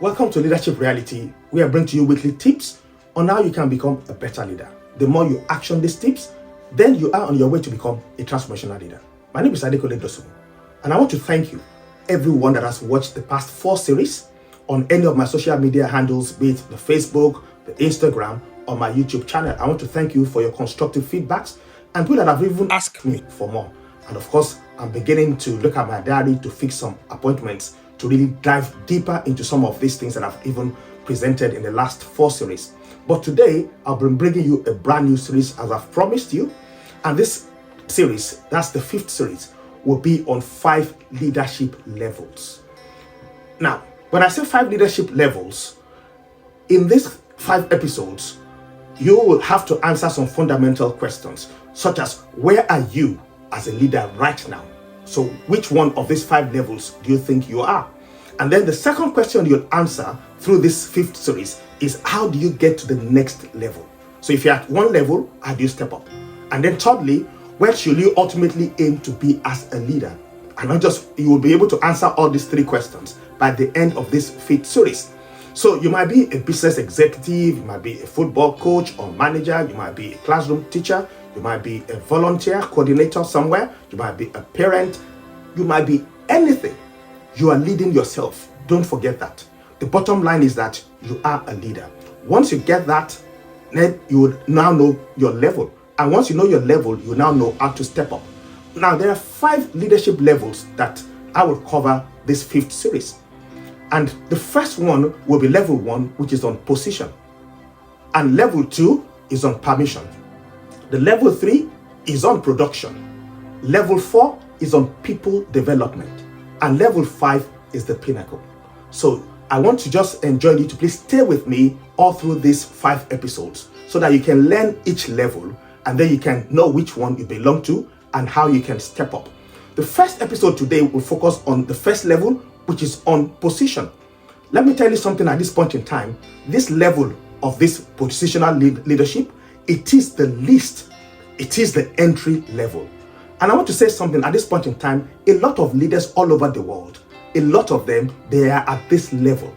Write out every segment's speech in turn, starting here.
Welcome to Leadership Reality, where I bring to you weekly tips on how you can become a better leader. The more you action these tips, then you are on your way to become a transformational leader. My name is Adekole Dosumu, and I want to thank you, everyone that has watched the past 4 series on any of my social media handles, be it the Facebook, the Instagram, or my YouTube channel. I want to thank you for your constructive feedbacks and people that have even asked me for more. And of course, I'm beginning to look at my diary to fix some appointments to really dive deeper into some of these things that I've even presented in the last 4 series. But today, I'll be bringing you a brand new series as I've promised you. And this series, that's the 5th series, will be on 5 leadership levels. Now, when I say 5 leadership levels, in these 5 episodes, you will have to answer some fundamental questions, such as where are you as a leader right now? So which one of these 5 levels do you think you are? And then the second question you'll answer through this 5th series is how do you get to the next level? So if you're at one level, how do you step up? And then thirdly, where should you ultimately aim to be as a leader? And not just, you will be able to answer all these 3 questions by the end of this 5th series. So you might be a business executive, you might be a football coach or manager, you might be a classroom teacher, you might be a volunteer coordinator somewhere, you might be a parent, you might be anything. You are leading yourself. Don't forget that. The bottom line is that you are a leader. Once you get that, then you would now know your level. And once you know your level, you now know how to step up. Now, there are 5 leadership levels that I will cover this 5th series. And the first one will be level 1, which is on position. And level 2 is on permission. The level 3 is on production. Level 4 is on people development. And level 5 is the pinnacle. So I want to just enjoin you to please stay with me all through these 5 episodes so that you can learn each level and then you can know which one you belong to and how you can step up. The first episode today will focus on the first level, which is on position. Let me tell you something at this point in time. This level of this positional leadership, it is the least, it is the entry level. And I want to say something at this point in time. A lot of leaders all over the world, a lot of them, they are at this level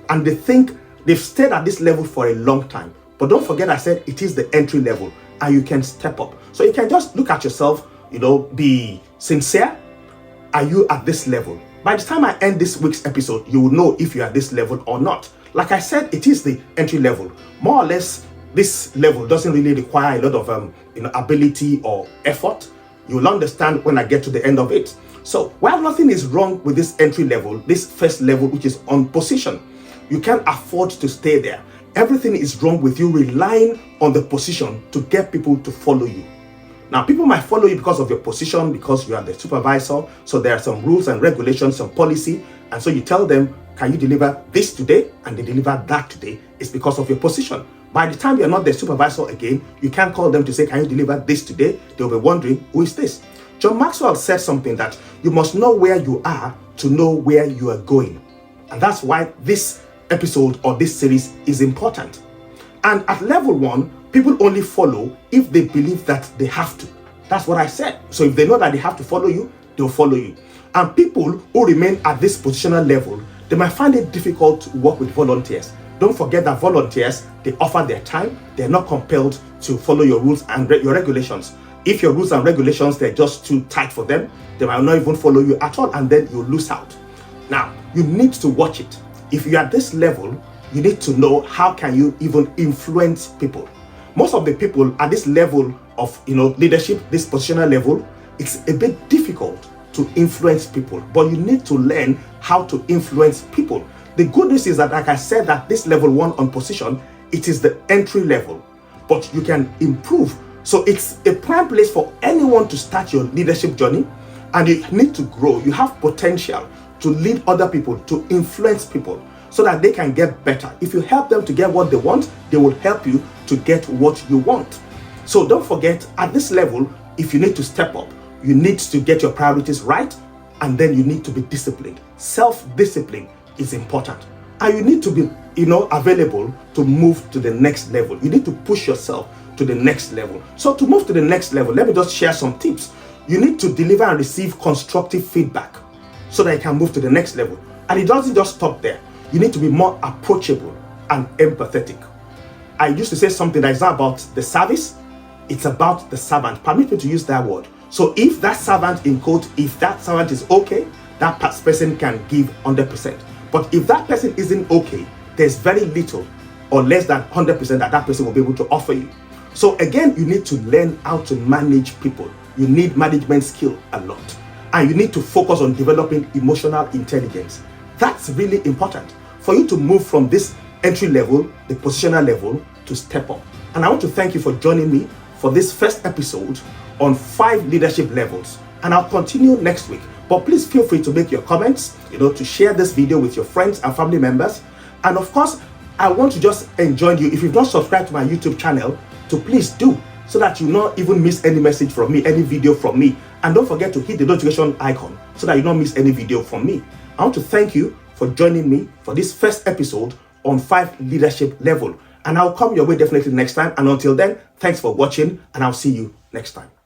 and they think they've stayed at this level for a long time. But don't forget, I said it is the entry level and you can step up. So you can just look at yourself, be sincere. Are you at this level? By the time I end this week's episode, you will know if you're at this level or not. Like I said, it is the entry level. More or less, this level doesn't really require a lot of ability or effort. You'll understand when I get to the end of it. So while nothing is wrong with this entry level, this first level, which is on position, you can't afford to stay there. Everything is wrong with you relying on the position to get people to follow you. Now, people might follow you because of your position, because you are the supervisor. So there are some rules and regulations, some policy. And so you tell them, can you deliver this today? And they deliver that today. It's because of your position. By the time you're not the supervisor again, you can't call them to say, can you deliver this today? They'll be wondering, who is this? John Maxwell said something that you must know where you are to know where you are going. And that's why this episode or this series is important. And at level 1, people only follow if they believe that they have to. That's what I said. So if they know that they have to follow you, they'll follow you. And people who remain at this positional level, they might find it difficult to work with volunteers. Don't forget that volunteers, they offer their time. They're not compelled to follow your rules and your regulations. If your rules and regulations, they're just too tight for them, they might not even follow you at all, and then you lose out. Now, you need to watch it. If you're at this level, you need to know how can you even influence people. Most of the people at this level of leadership, this positional level, it's a bit difficult to influence people, but you need to learn how to influence people. The good news is that, like I said, that this level 1 on position, it is the entry level, but you can improve. So it's a prime place for anyone to start your leadership journey, and you need to grow. You have potential to lead other people, to influence people so that they can get better. If you help them to get what they want, they will help you to get what you want. So don't forget, at this level, if you need to step up, you need to get your priorities right, and then you need to be disciplined. Self-discipline is important. And you need to be, available to move to the next level. You need to push yourself to the next level. So to move to the next level, let me just share some tips. You need to deliver and receive constructive feedback so that you can move to the next level. And it doesn't just stop there. You need to be more approachable and empathetic. I used to say something that is not about the service, it's about the servant. Permit me to use that word. So if that servant, in quote, if that servant is okay, that person can give 100%. But if that person isn't okay, there's very little or less than 100% that person will be able to offer you. So again, you need to learn how to manage people. You need management skill a lot. And you need to focus on developing emotional intelligence. That's really important for you to move from this entry level, the positional level, to step up. And I want to thank you for joining me for this first episode on 5 leadership levels. And I'll continue next week. But please feel free to make your comments, to share this video with your friends and family members. And of course, I want to just enjoin you, if you've not subscribed to my YouTube channel, to please do, so that you not even miss any message from me, any video from me. And don't forget to hit the notification icon so that you don't miss any video from me. I want to thank you for joining me for this first episode on 5 leadership level. And I'll come your way definitely next time. And until then, thanks for watching, and I'll see you next time.